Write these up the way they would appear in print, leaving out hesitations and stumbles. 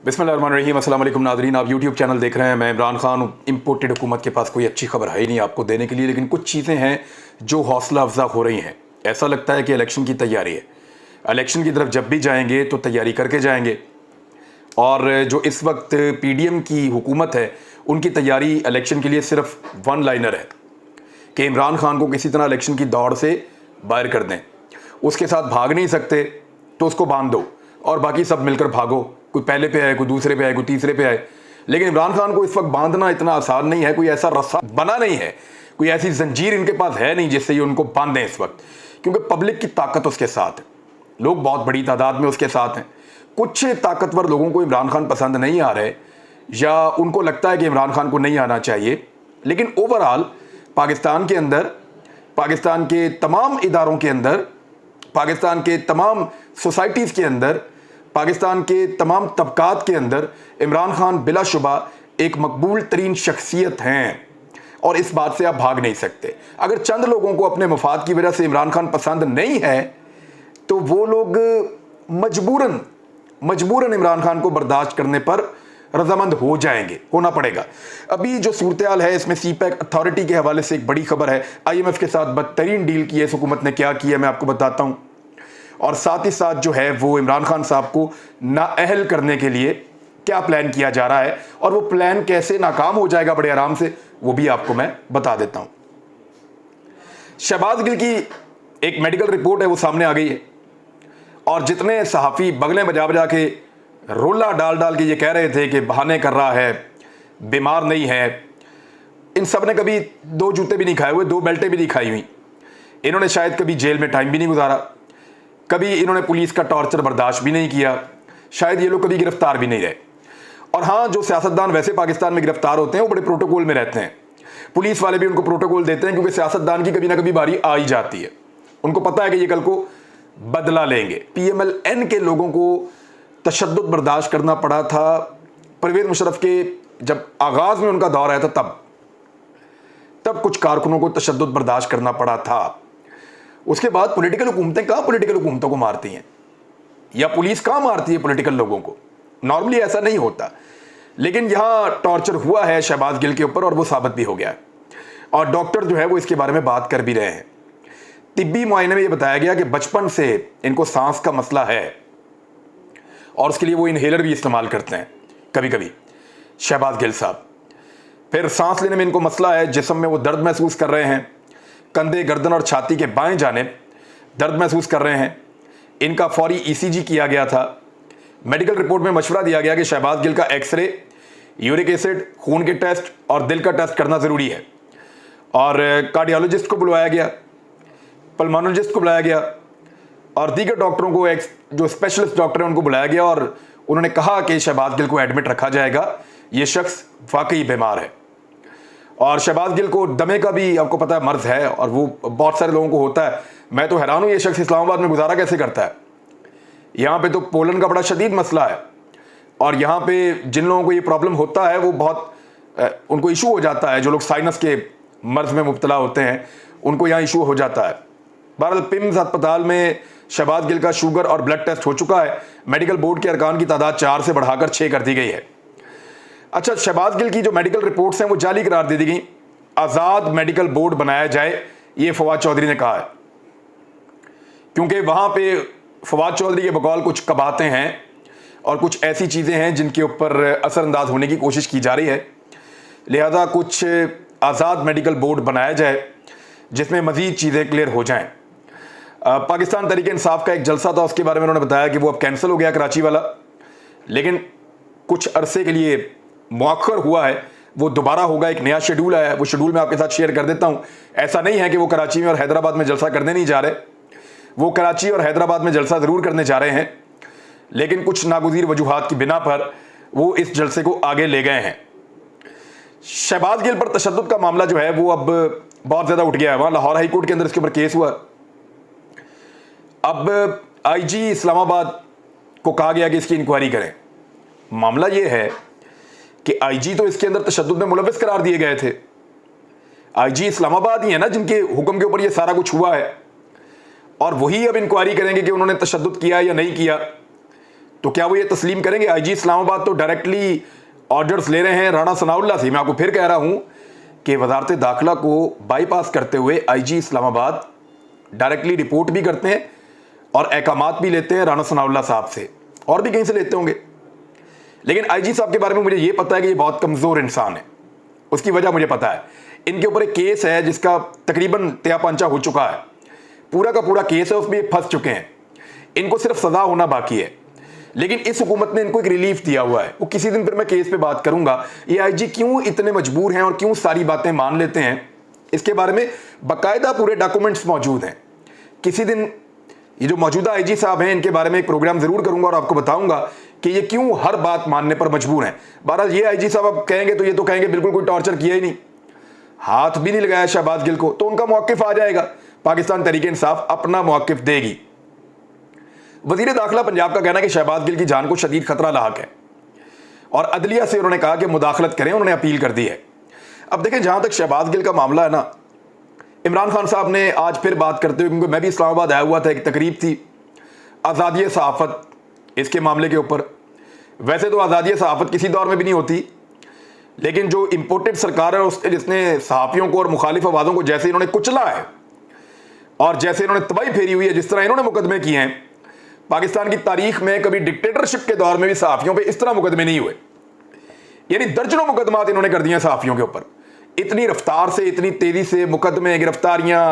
बिस्मिल्लाहिर्रहमानिर्रहीम। अस्सलाम वालेकुम नाज़रीन, आप यूट्यूब चैनल देख रहे हैं। मैं इमरान खान हूँ। इम्पोर्टेड हुकूमत के पास कोई अच्छी खबर है ही नहीं आपको देने के लिए, लेकिन कुछ चीज़ें हैं जो हौसला अफजा हो रही हैं। ऐसा लगता है कि इलेक्शन की तैयारी है। इलेक्शन की तरफ जब भी जाएंगे तो तैयारी करके जाएंगे, और जो इस वक्त PDM की हुकूमत है उनकी तैयारी इलेक्शन के लिए सिर्फ वन लाइनर है कि इमरान खान को किसी तरह इलेक्शन की दौड़ से बाहर कर दें। उसके साथ भाग नहीं सकते तो उसको बांध दो और बाकी सब मिलकर भागो। कोई पहले पे आए, कोई दूसरे पे आए, कोई तीसरे पे आए। लेकिन इमरान खान को इस वक्त बांधना इतना आसान नहीं है। कोई ऐसा रस्सा बना नहीं है, कोई ऐसी जंजीर इनके पास है नहीं जिससे ये उनको बांधें इस वक्त, क्योंकि पब्लिक की ताकत उसके साथ है। लोग बहुत बड़ी तादाद में उसके साथ हैं। कुछ ताकतवर लोगों को इमरान खान पसंद नहीं आ रहे, या उनको लगता है कि इमरान खान को नहीं आना चाहिए। लेकिन ओवरऑल पाकिस्तान के अंदर, पाकिस्तान के तमाम इदारों के अंदर, पाकिस्तान के तमाम सोसाइटीज़ के अंदर, पाकिस्तान के तमाम तबकात के अंदर इमरान खान बिलाशुबा एक मकबूल तरीन शख्सियत हैं, और इस बात से आप भाग नहीं सकते। अगर चंद लोगों को अपने मफाद की वजह से इमरान खान पसंद नहीं है तो वो लोग मजबूरन इमरान खान को बर्दाश्त करने पर रजामंद हो जाएंगे, होना पड़ेगा। अभी जो सूरत हाल है इसमें CPEC अथॉरिटी के हवाले से एक बड़ी खबर है। IMF के साथ बदतरीन डील की है इस हुकूमत ने। क्या किया मैं आपको बताता हूँ, और साथ ही साथ जो है वो इमरान खान साहब को नाअहल करने के लिए क्या प्लान किया जा रहा है, और वो प्लान कैसे नाकाम हो जाएगा बड़े आराम से, वो भी आपको मैं बता देता हूँ। शहबाज गिल की एक मेडिकल रिपोर्ट है, वो सामने आ गई है, और जितने सहाफ़ी बगलें बजा बजा के, रोला डाल डाल के ये कह रहे थे कि बहाने कर रहा है, बीमार नहीं है, इन सब ने कभी दो जूते भी नहीं खाए हुए, दो बेल्टें भी नहीं खाई हुई। इन्होंने शायद कभी जेल में टाइम भी नहीं गुजारा, कभी इन्होंने पुलिस का टॉर्चर बर्दाश्त भी नहीं किया, शायद ये लोग कभी गिरफ्तार भी नहीं रहे। और हाँ, जो सियासतदान वैसे पाकिस्तान में गिरफ्तार होते हैं वो बड़े प्रोटोकॉल में रहते हैं। पुलिस वाले भी उनको प्रोटोकॉल देते हैं, क्योंकि सियासतदान की कभी ना कभी बारी आ ही जाती है। उनको पता है कि ये कल को बदला लेंगे। PMLN के लोगों को तशद्दुद बर्दाश्त करना पड़ा था परवेज़ मुशर्रफ के, जब आगाज़ में उनका दौर आया था तब कुछ कारकुनों को तशद्दुद बर्दाश्त करना पड़ा था। उसके बाद पॉलिटिकल हुकूमतें कहाँ पॉलिटिकल हुकूमतों को मारती हैं, या पुलिस कहाँ मारती है पॉलिटिकल लोगों को? नॉर्मली ऐसा नहीं होता, लेकिन यहाँ टॉर्चर हुआ है शहबाज गिल के ऊपर, और वो साबित भी हो गया है। और डॉक्टर जो है वो इसके बारे में बात कर भी रहे हैं। तिब्बी मुआयने में ये बताया गया कि बचपन से इनको सांस का मसला है, और उसके लिए वो इनहेलर भी इस्तेमाल करते हैं कभी कभी, शहबाज गिल साहब। फिर सांस लेने में इनको मसला है, जिस्म में वो दर्द महसूस कर रहे हैं, कंधे, गर्दन और छाती के बाएं जानिब दर्द महसूस कर रहे हैं। इनका फौरी ECG किया गया था। मेडिकल रिपोर्ट में मशवरा दिया गया कि शहबाज गिल का एक्सरे, यूरिक एसिड, खून के टेस्ट और दिल का टेस्ट करना ज़रूरी है। और कार्डियोलॉजिस्ट को बुलवाया गया, पल्मोनोलॉजिस्ट को बुलाया गया, और दीगर डॉक्टरों को, जो स्पेशलिस्ट डॉक्टर हैं उनको बुलाया गया, और उन्होंने कहा कि शहबाज गिल को एडमिट रखा जाएगा, ये शख्स वाकई बीमार है। और शहबाज गिल को दमे का भी आपको पता है मर्ज है, और वो बहुत सारे लोगों को होता है। मैं तो हैरान हूँ ये शख्स इस्लामाबाद में गुजारा कैसे करता है। यहाँ पे तो पोलन का बड़ा शदीद मसला है, और यहाँ पे जिन लोगों को ये प्रॉब्लम होता है वो बहुत उनको इशू हो जाता है। जो लोग साइनस के मर्ज में मुब्तला होते हैं उनको यहाँ इशू हो जाता है। बहरहाल पिम्स अस्पताल में शहबाज गिल का शुगर और ब्लड टेस्ट हो चुका है। मेडिकल बोर्ड के अरकान की तादाद 4 से बढ़ाकर 6 कर दी गई है। अच्छा, शहबाज गिल की जो मेडिकल रिपोर्ट्स हैं वो जाली करार दे दी गई। आज़ाद मेडिकल बोर्ड बनाया जाए, ये फवाद चौधरी ने कहा है, क्योंकि वहाँ पे फवाद चौधरी के बकौल कुछ कबातें हैं और कुछ ऐसी चीज़ें हैं जिनके ऊपर असरअंदाज होने की कोशिश की जा रही है। लिहाजा कुछ आज़ाद मेडिकल बोर्ड बनाया जाए जिसमें मज़ीद चीज़ें क्लियर हो जाएं। पाकिस्तान तहरीक इंसाफ का एक जलसा था, उसके बारे में उन्होंने बताया कि वो अब कैंसिल हो गया कराची वाला, लेकिन कुछ अरसे के लिए मौखर हुआ है, वो दोबारा होगा। एक नया शेड्यूल आया है, वो शेड्यूल मैं आपके साथ शेयर कर देता हूँ। ऐसा नहीं है कि वो कराची में और हैदराबाद में जलसा करने नहीं जा रहे, वो कराची और हैदराबाद में जलसा ज़रूर करने जा रहे हैं, लेकिन कुछ नागुज़ीर वजूहात की बिना पर वो इस जलसे को आगे ले गए हैं। शहबाज गिल पर तशद्दुद का मामला जो है वो अब बहुत ज़्यादा उठ गया है। वहाँ लाहौर हाई कोर्ट के अंदर इसके ऊपर केस हुआ। अब IG इस्लामाबाद को कहा गया कि इसकी इंक्वायरी करें। मामला ये है कि IG तो इसके अंदर तशद्दुद में मुलव्वस करार दिए गए थे। IG इस्लामाबाद ही है ना जिनके हुक्म के ऊपर ये सारा कुछ हुआ है, और वही अब इंक्वायरी करेंगे कि उन्होंने तशद्दुद किया या नहीं किया। तो क्या वो ये तस्लीम करेंगे? आईजी इस्लामाबाद तो डायरेक्टली ऑर्डर्स ले रहे हैं राणा सनाउल्लाह से। मैं आपको फिर कह रहा हूं कि वजारत दाखिला को बाईपास करते हुए आईजी इस्लामाबाद डायरेक्टली रिपोर्ट भी करते हैं और अहकामात भी लेते हैं राणा सनाउल्लाह साहब से, और भी कहीं से लेते होंगे। लेकिन आईजी साहब के बारे में मुझे ये पता है कि ये बहुत कमज़ोर इंसान है। उसकी वजह मुझे पता है। इनके ऊपर एक केस है जिसका तकरीबन त्यापांचा हो चुका है, पूरा का पूरा केस है, उसमें ये फंस चुके हैं। इनको सिर्फ सजा होना बाकी है। लेकिन इस हुकूमत ने इनको एक रिलीफ दिया हुआ है। वो किसी दिन फिर मैं केस पे बात करूंगा, ये आईजी क्यों इतने मजबूर हैं और क्यों सारी बातें मान लेते हैं, इसके बारे में बाकायदा पूरे डॉक्यूमेंट्स मौजूद हैं। किसी दिन ये जो मौजूदा आईजी साहब हैं, इनके बारे में एक प्रोग्राम जरूर करूंगा और आपको बताऊंगा कि ये क्यों हर बात मानने पर मजबूर हैं। बहरहाल ये आईजी साहब अब कहेंगे तो ये तो कहेंगे बिल्कुल कोई टॉर्चर किया ही नहीं, हाथ भी नहीं लगाया शहबाज गिल को, तो उनका मौक़िफ़ आ जाएगा। पाकिस्तान तहरीक इंसाफ अपना मौक़िफ़ देगी। वज़ीर दाखिला पंजाब का कहना है कि शहबाज गिल की जान को शदीद खतरा लाहक है और अदलिया से उन्होंने कहा कि मुदाखलत करें, उन्होंने अपील कर दी है। अब देखें, जहां तक शहबाज गिल का मामला है ना, इमरान खान साहब ने आज फिर बात करते हुए, क्योंकि मैं भी इस्लामाबाद आया हुआ था, एक तकरीब थी आज़ादी सहाफ़त, इसके मामले के ऊपर। वैसे तो आज़ादी सहाफ़त किसी दौर में भी नहीं होती, लेकिन जो इम्पोर्टेड सरकार है उसने जिसने सहाफ़ियों को और मुखालिफ आवाज़ों को जैसे इन्होंने कुचला है और जैसे इन्होंने तबाही फेरी हुई है, जिस तरह इन्होंने मुकदमे किए हैं, पाकिस्तान की तारीख में कभी डिक्टेटरशिप के दौर में भी सहाफ़ियों पे इस तरह मुकदमे नहीं हुए। यानी दर्जनों मुकदमात इन्होंने कर दिए सहाफ़ियों के ऊपर। इतनी रफ्तार से, इतनी तेज़ी से मुकदमे, गिरफ्तारियां,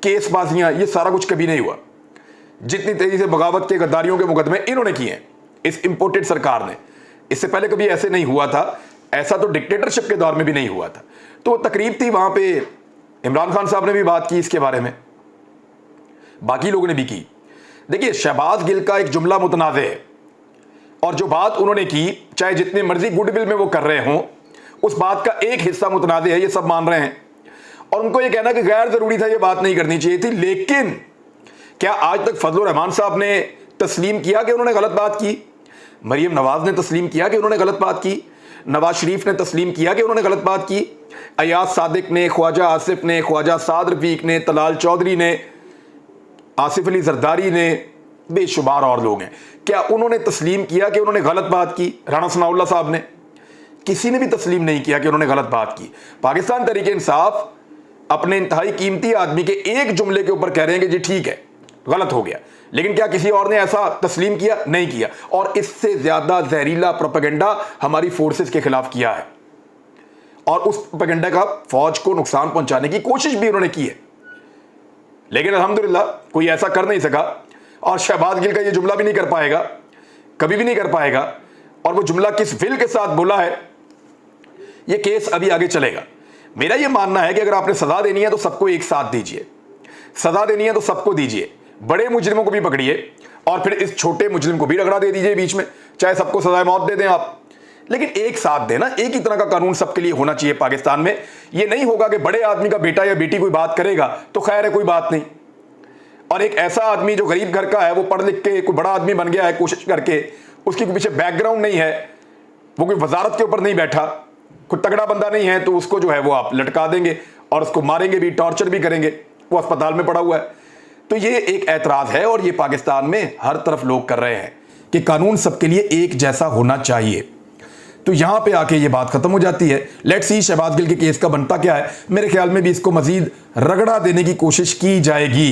केसबाजियां, ये सारा कुछ कभी नहीं हुआ। जितनी तेज़ी से बगावत के, गद्दारियों के मुकदमे इन्होंने किए हैं इस इम्पोर्टेड सरकार ने। इससे पहले कभी ऐसे नहीं हुआ था। ऐसा तो डिक्टेटरशिप के दौर में भी नहीं हुआ था। तो तकरीब थी, वहां पे इमरान खान साहब ने भी बात की इसके बारे में, बाकी लोगों ने भी की। देखिए, शहबाज गिल का एक जुमला मुतनाज़ है और जो बात उन्होंने की, चाहे जितनी मर्जी गुडविल में वो कर रहे हों, उस बात का एक हिस्सा मुतनाज़ है, ये सब मान रहे हैं। और उनको ये कहना कि गैर ज़रूरी था, ये बात नहीं करनी चाहिए थी। लेकिन क्या आज तक फजलुर रहमान साहब ने तस्लीम किया कि उन्होंने गलत बात की? मरीम नवाज ने तस्लीम किया कि उन्होंने गलत बात की? नवाज शरीफ ने तस्लीम किया कि उन्होंने गलत बात की? अयाज सादिक ने, ख्वाजा आसिफ ने, ख्वाजा साद रफीक ने, तलाल चौधरी ने, आसिफ अली जरदारी ने, बेशुमार और लोग हैं, क्या उन्होंने तस्लीम किया कि उन्होंने गलत बात की? राणा सनाउल्लाह साहब ने, किसी ने भी तस्लीम नहीं किया कि उन्होंने गलत बात की। पाकिस्तान तहरीक इंसाफ अपने इंतहाई कीमती आदमी के एक जुमले के ऊपर कह रहे हैं कि जी ठीक है, गलत हो गया। लेकिन क्या किसी और ने ऐसा तस्लीम किया? नहीं किया। और इससे ज्यादा जहरीला प्रोपेगेंडा हमारी फोर्सेस के खिलाफ किया है और उस प्रोपेगेंडा का फौज को नुकसान पहुंचाने की कोशिश भी उन्होंने की है। लेकिन अल्हम्दुलिल्लाह कोई ऐसा कर नहीं सका और शहबाज गिल का ये जुमला भी नहीं कर पाएगा, कभी भी नहीं कर पाएगा। और वो जुमला किस विल के साथ बोला है, ये केस अभी आगे चलेगा। मेरा ये मानना है कि अगर आपने सजा देनी है तो सबको एक साथ दीजिए, सजा देनी है तो सबको दीजिए। बड़े मुजरिमों को भी पकड़िए और फिर इस छोटे मुजरिम को भी रगड़ा दे दीजिए बीच में, चाहे सबको सजाए मौत दे दें आप, लेकिन एक साथ देना। एक ही तरह का कानून सबके लिए होना चाहिए पाकिस्तान में। ये नहीं होगा कि बड़े आदमी का बेटा या बेटी कोई बात करेगा तो खैर है, कोई बात नहीं, और एक ऐसा आदमी जो गरीब घर का है, वो पढ़ लिख के कोई बड़ा आदमी बन गया है कोशिश करके, उसके पीछे बैकग्राउंड नहीं है, वो कोई वजारत के ऊपर नहीं बैठा, कोई तगड़ा बंदा नहीं है, तो उसको जो है वो आप लटका देंगे और उसको मारेंगे भी, टॉर्चर भी करेंगे, वो अस्पताल में पड़ा हुआ है। तो ये एक ऐतराज है और ये पाकिस्तान में हर तरफ लोग कर रहे हैं कि कानून सबके लिए एक जैसा होना चाहिए। तो यहां पे आके ये बात खत्म हो जाती है। लेट्स सी शहबाज गिल के केस का बनता क्या है। मेरे ख्याल में भी इसको मजीद रगड़ा देने की कोशिश की जाएगी।